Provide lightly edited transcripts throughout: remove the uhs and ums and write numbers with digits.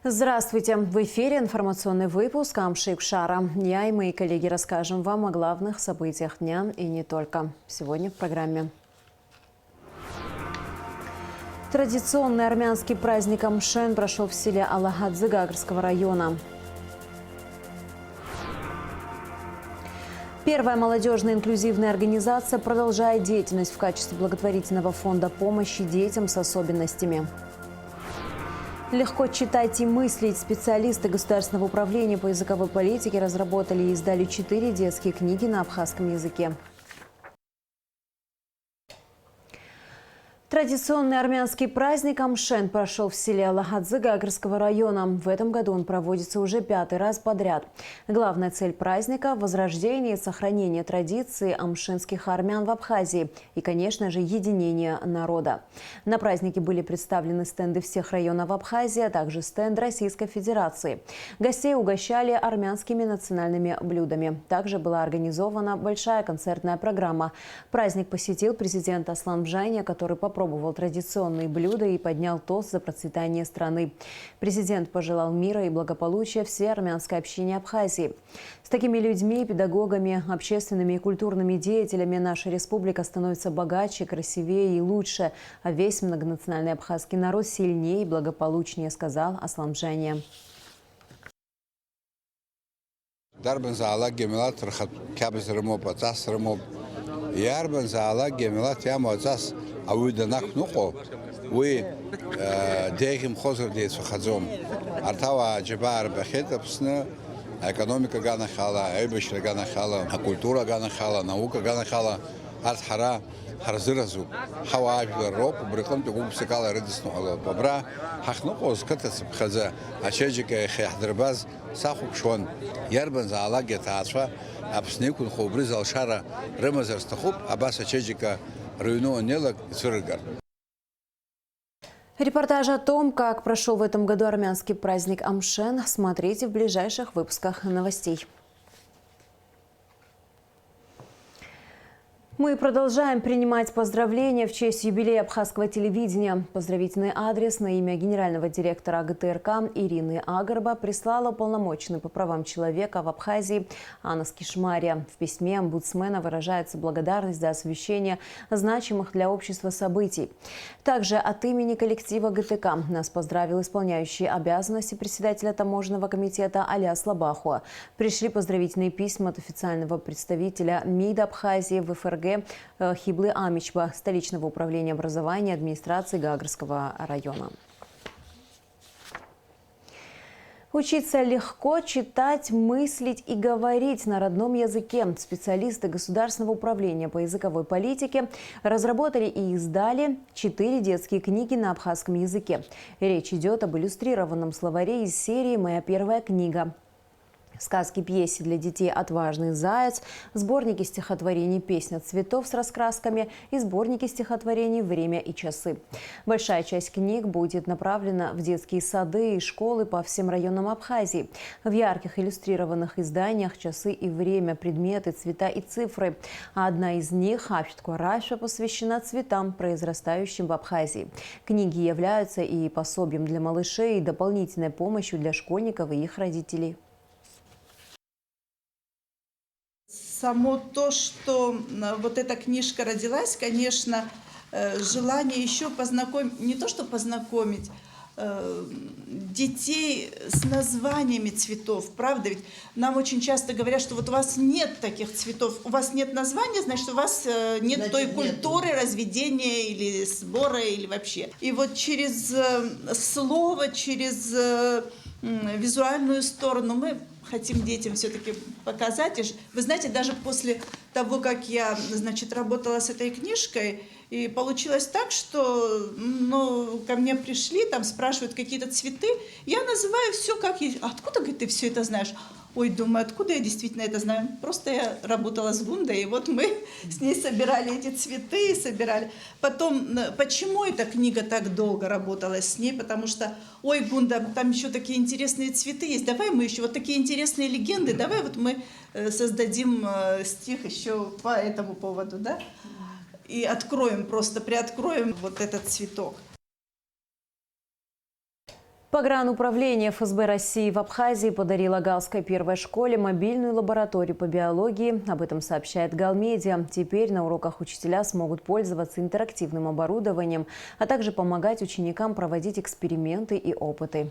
Здравствуйте! В эфире информационный выпуск Амшик Шара. Я и мои коллеги расскажем вам о главных событиях дня и не только. Сегодня в программе. Традиционный армянский праздник Амшен прошел в селе Алагадзе Гагарского района. Первая молодежная инклюзивная организация продолжает деятельность в качестве благотворительного фонда помощи детям с особенностями. Легко читать и мыслить. Специалисты Государственного управления по языковой политике разработали и издали 4 детские книги на абхазском языке. Традиционный армянский праздник Амшен прошел в селе Алагадзе Гагарского района. В этом году он проводится уже 5-й раз подряд. Главная цель праздника – возрождение и сохранение традиций амшенских армян в Абхазии и, конечно же, единение народа. На празднике были представлены стенды всех районов Абхазии, а также стенд Российской Федерации. Гостей угощали армянскими национальными блюдами. Также была организована большая концертная программа. Праздник посетил президент Аслан Бжаня, который попробовал традиционные блюда и поднял тост за процветание страны. Президент пожелал мира и благополучия всей армянской общине Абхазии. С такими людьми, педагогами, общественными и культурными деятелями наша республика становится богаче, красивее и лучше, а весь многонациональный абхазский народ сильнее и благополучнее, сказал Аслан Бжаня. Ауида накнуко, уи дегим хозр дейц фахазом. Артава джабар бахетапсна, экономика ганахала, эйбешра ганахала, культура ганахала, наука ганахала, артхара, харзиразу. Хаваажла роп, бриком тегуб сикала редиснухала. Бабра хахнуко скатас бхаза, ачеджика хахдрбаз сахук шон. Ярбан заала гетаатва, апснекун хобриз алшара ремазар стахуб, абас ачеджика. Репортаж о том, как прошел в этом году армянский праздник Амшен, смотрите в ближайших выпусках новостей. Мы продолжаем принимать поздравления в честь юбилея абхазского телевидения. Поздравительный адрес на имя генерального директора ГТРК Ирины Агарба прислала уполномоченный по правам человека в Абхазии Анна Скишмария. В письме омбудсмена выражается благодарность за освещение значимых для общества событий. Также от имени коллектива ГТК нас поздравил исполняющий обязанности председателя таможенного комитета Аляс Лабахуа. Пришли поздравительные письма от официального представителя МИД Абхазии в ФРГ Хиблы Амичба, столичного управления образования администрации Гагарского района. Учиться легко читать, мыслить и говорить на родном языке. Специалисты Государственного управления по языковой политике разработали и издали 4 детские книги на абхазском языке. Речь идет об иллюстрированном словаре из серии «Моя первая книга». Сказки-пьесы для детей «Отважный заяц», сборники стихотворений «Песня цветов» с раскрасками и сборники стихотворений «Время и часы». Большая часть книг будет направлена в детские сады и школы по всем районам Абхазии. В ярких иллюстрированных изданиях «Часы и время», предметы, цвета и цифры. А одна из них, «Апчитко Раша», посвящена цветам, произрастающим в Абхазии. Книги являются и пособием для малышей, и дополнительной помощью для школьников и их родителей. Само то, что вот эта книжка родилась, конечно, желание еще познакомить, не то что познакомить, детей с названиями цветов, правда? Ведь нам очень часто говорят, что вот у вас нет таких цветов, у вас нет названия, значит, у вас нет той культуры разведения или сбора, или вообще. И вот через слово, через визуальную сторону мы хотим детям все-таки показать. Вы знаете, даже после того, как я, значит, работала с этой книжкой, и получилось так, что ко мне пришли, там спрашивают какие-то цветы, я называю все как есть. Откуда, говорит, ты все это знаешь? Ой, думаю, откуда я действительно это знаю? Просто я работала с Гундой, и вот мы с ней собирали эти цветы, собирали. Потом, почему эта книга так долго работала с ней? Потому что, ой, Гунда, там еще такие интересные цветы есть, давай мы еще, вот такие интересные легенды, давай вот мы создадим стих еще по этому поводу, да? И откроем, просто приоткроем вот этот цветок. Погрануправление ФСБ России в Абхазии подарило Галской первой школе мобильную лабораторию по биологии. Об этом сообщает Галмедиа. Теперь на уроках учителя смогут пользоваться интерактивным оборудованием, а также помогать ученикам проводить эксперименты и опыты.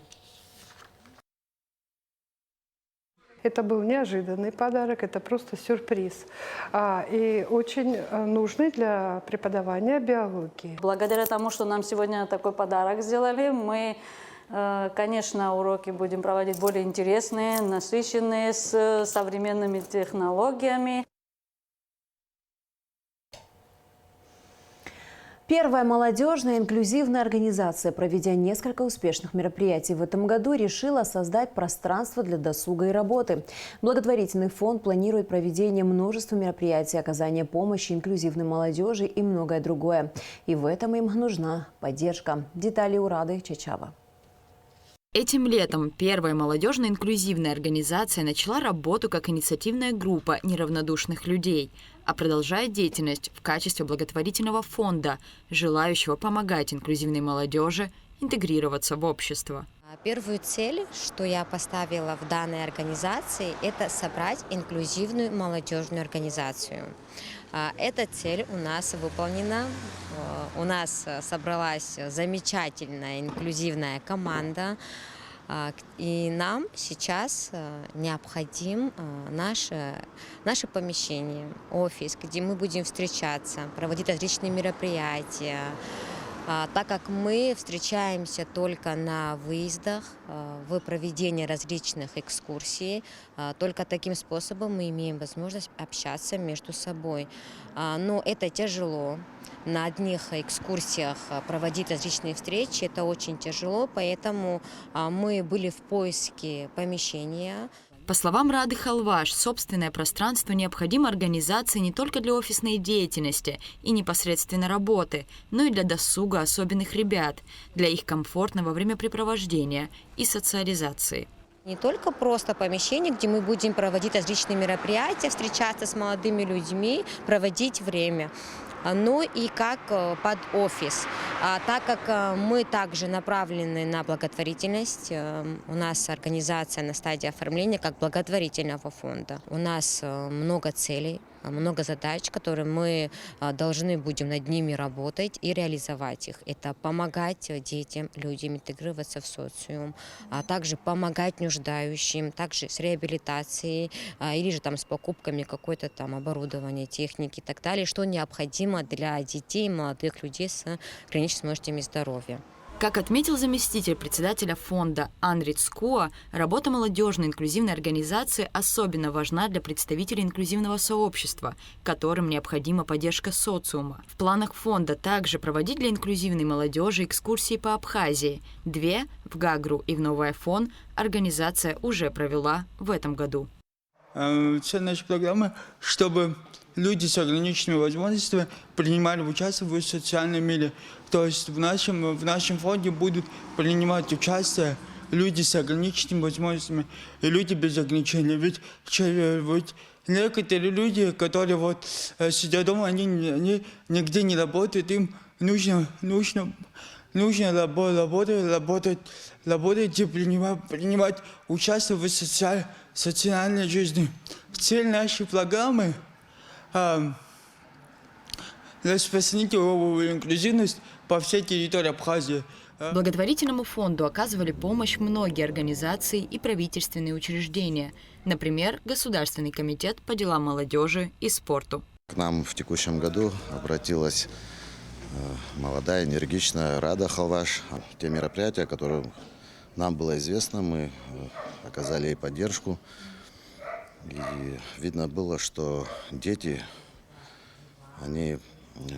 Это был неожиданный подарок, это просто сюрприз. И очень нужный для преподавания биологии. Благодаря тому, что нам сегодня такой подарок сделали, мы, конечно, уроки будем проводить более интересные, насыщенные, с современными технологиями. Первая молодежная инклюзивная организация, проведя несколько успешных мероприятий в этом году, решила создать пространство для досуга и работы. Благотворительный фонд планирует проведение множества мероприятий, оказание помощи инклюзивной молодежи и многое другое. И в этом им нужна поддержка. Детали у Рады Чачава. Этим летом первая молодежная инклюзивная организация начала работу как инициативная группа неравнодушных людей, а продолжает деятельность в качестве благотворительного фонда, желающего помогать инклюзивной молодежи интегрироваться в общество. Первую цель, что я поставила в данной организации, это собрать инклюзивную молодежную организацию. Эта цель у нас выполнена. У нас собралась замечательная инклюзивная команда. И нам сейчас необходим наше помещение, офис, где мы будем встречаться, проводить различные мероприятия. Так как мы встречаемся только на выездах, в проведении различных экскурсий, только таким способом мы имеем возможность общаться между собой. Но это тяжело. На одних экскурсиях проводить различные встречи – это очень тяжело, поэтому мы были в поиске помещения. По словам Рады Халваш, собственное пространство необходимо организации не только для офисной деятельности и непосредственно работы, но и для досуга особенных ребят, для их комфортного времяпрепровождения и социализации. Не только просто помещение, где мы будем проводить различные мероприятия, встречаться с молодыми людьми, проводить время, но и как под офис. Так как мы также направлены на благотворительность, у нас организация на стадии оформления как благотворительного фонда. У нас много целей, много задач, которые мы должны будем над ними работать и реализовать их. Это помогать детям, людям интегрироваться в социум, а также помогать нуждающим, также с реабилитацией или же там с покупками какой-то там оборудования, техники и так далее, что необходимо для детей и молодых людей с хроническими особенностями здоровья. Как отметил заместитель председателя фонда Анрид Скуа, работа молодежной инклюзивной организации особенно важна для представителей инклюзивного сообщества, которым необходима поддержка социума. В планах фонда также проводить для инклюзивной молодежи экскурсии по Абхазии. 2 в Гагру и в Новый Афон организация уже провела в этом году. Цель нашей программы, чтобы люди с ограниченными возможностями принимали участие в социальном мире. То есть в нашем фонде будут принимать участие люди с ограниченными возможностями и люди без ограничений. Ведь некоторые люди, которые сидят дома, они нигде не работают, им нужно работать и принимать участие в социальной жизни. Цель нашей программы распространить инклюзивность по всей территории Абхазии. Благотворительному фонду оказывали помощь многие организации и правительственные учреждения, например, Государственный комитет по делам молодежи и спорту. К нам в текущем году обратилась молодая, энергичная Рада Халваш. Те мероприятия, которые нам было известно, мы оказали ей поддержку. И видно было, что дети, они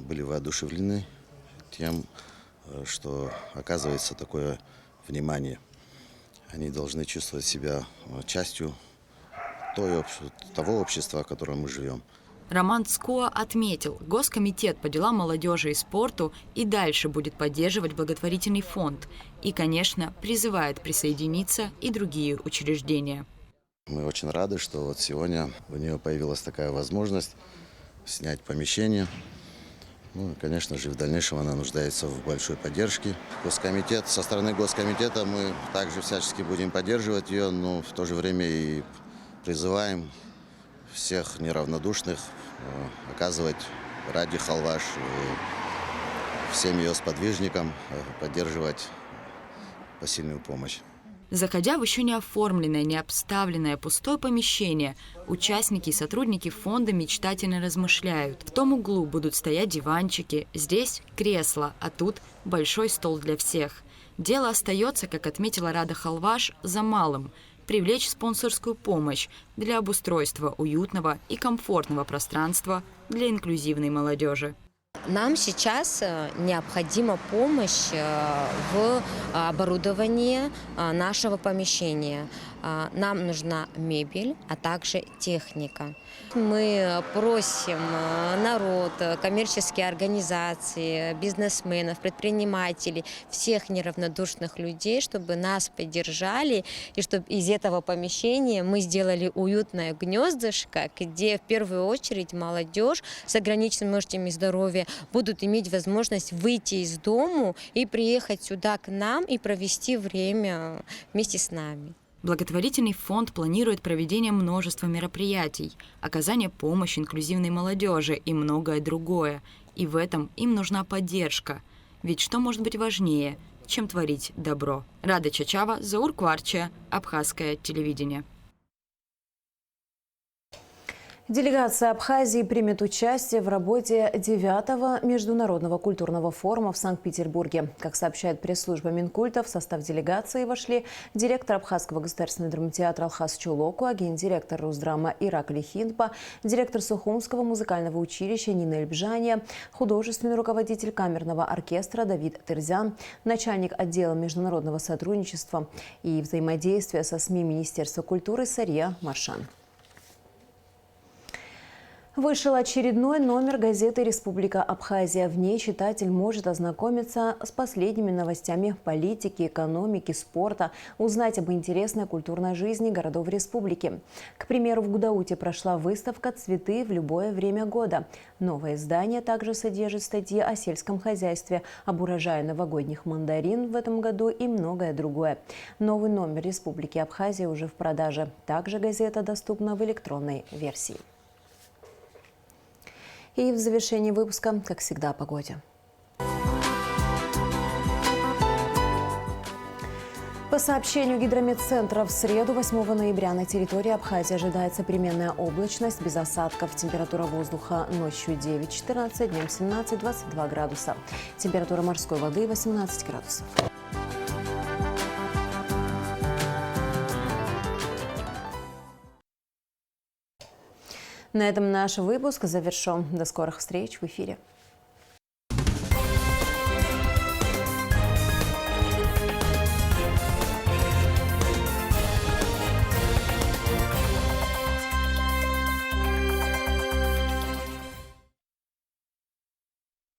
были воодушевлены тем, что оказывается такое внимание. Они должны чувствовать себя частью того общества, в котором мы живем. Роман Скуа отметил, Госкомитет по делам молодежи и спорту и дальше будет поддерживать благотворительный фонд и, конечно, призывает присоединиться и другие учреждения. Мы очень рады, что вот сегодня у нее появилась такая возможность снять помещение Ну, и, конечно же, в дальнейшем она нуждается в большой поддержке. Со стороны Госкомитета мы также всячески будем поддерживать ее, но в то же время и призываем всех неравнодушных оказывать Раде Халваш, всем ее сподвижникам поддерживать посильную помощь. Заходя в еще не оформленное, не обставленное пустое помещение, участники и сотрудники фонда мечтательно размышляют. В том углу будут стоять диванчики, здесь кресла, а тут большой стол для всех. Дело остается, как отметила Рада Халваш, за малым – привлечь спонсорскую помощь для обустройства уютного и комфортного пространства для инклюзивной молодежи. Нам сейчас необходима помощь в оборудовании нашего помещения. Нам нужна мебель, а также техника. Мы просим народ, коммерческие организации, бизнесменов, предпринимателей, всех неравнодушных людей, чтобы нас поддержали, и чтобы из этого помещения мы сделали уютное гнездышко, где в первую очередь молодежь с ограниченными можливостями здоровья будут иметь возможность выйти из дому и приехать сюда к нам и провести время вместе с нами. Благотворительный фонд планирует проведение множества мероприятий, оказание помощи инклюзивной молодежи и многое другое. И в этом им нужна поддержка. Ведь что может быть важнее, чем творить добро? Рада Чачава, Заур Кварча, Абхазское телевидение. Делегация Абхазии примет участие в работе 9-го международного культурного форума в Санкт-Петербурге. Как сообщает пресс-служба Минкульта, в состав делегации вошли директор Абхазского государственного драмтеатра Алхас Чулоку, гендиректор Русдрама Ираклий Хинпа, директор Сухумского музыкального училища Нина Эльбжания, художественный руководитель камерного оркестра Давид Терзян, начальник отдела международного сотрудничества и взаимодействия со СМИ Министерства культуры Сария Маршан. Вышел очередной номер газеты «Республика Абхазия». В ней читатель может ознакомиться с последними новостями политики, экономики, спорта, узнать об интересной культурной жизни городов республики. К примеру, в Гудауте прошла выставка «Цветы в любое время года». Новое издание также содержит статьи о сельском хозяйстве, об урожае новогодних мандарин в этом году и многое другое. Новый номер «Республики Абхазия» уже в продаже. Также газета доступна в электронной версии. И в завершении выпуска, как всегда, о погоде. По сообщению Гидрометцентра, в среду, 8 ноября, на территории Абхазии ожидается переменная облачность без осадков. Температура воздуха ночью 9-14, днем 17-22 градуса. Температура морской воды 18 градусов. На этом наш выпуск завершен. До скорых встреч в эфире.